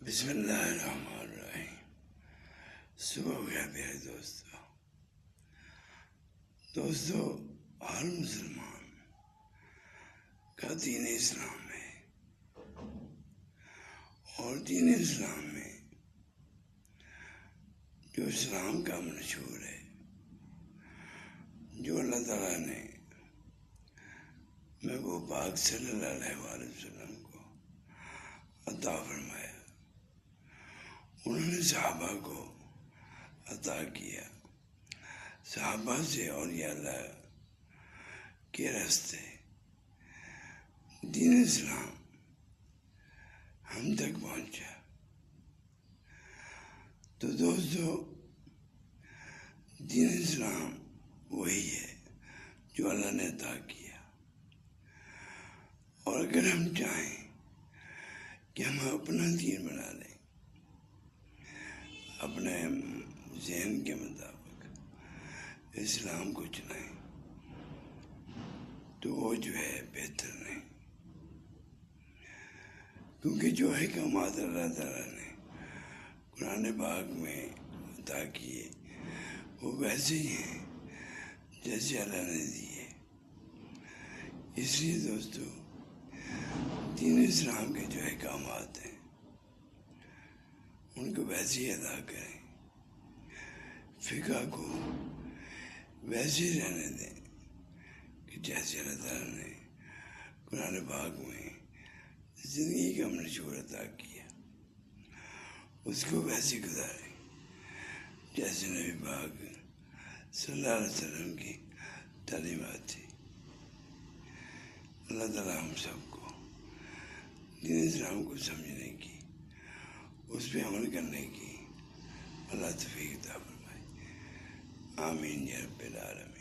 بسم اللہ الرحمن الرحیم۔ صبح ہو گیا میرے دوستو، ہر مسلمان کا دین اسلام ہے، اور دین اسلام میں جو اسلام کا منشور ہے، جو اللہ تعالیٰ نے محبوب پاک صلی اللہ علیہ وآلہ وسلم کو عطا فرمایا، انہوں نے صحابہ کو عطا کیا۔ صحابہ سے اولیاء اللہ کے راستے دین اسلام ہم تک پہنچا۔ تو دوستو، دین اسلام وہی ہے جو اللہ نے عطا کیا، اور اگر ہم چاہیں کہ ہم اپنا دین بنا لیں اپنے ذہن کے مطابق، اسلام کو چنائیں، تو وہ جو ہے بہتر نہیں، کیونکہ جو احکامات اللہ تعالیٰ نے قرآن پاک میں عطا کیے وہ ویسے ہی ہیں جیسے اللہ نے دیے۔ اس لیے دوستو، دین اسلام کے جو احکامات ہیں ان کو ویسے ہی ادا کریں، فقہ کو ویسے ہی رہنے دیں کہ جیسے اللہ تعالیٰ نے قرآن پاک میں زندگی کا منشور عطا کیا، اس کو ویسے گزاریں جیسے نبی پاک صلی اللہ علیہ وسلم کی تعلیمات تھی۔ اللہ تعالیٰ ہم سب کو دین اسلام کو سمجھنے کی، اس پہ عمل کرنے کی اللہ توفیق عطا فرمائے۔ آمین یا رب العالمین۔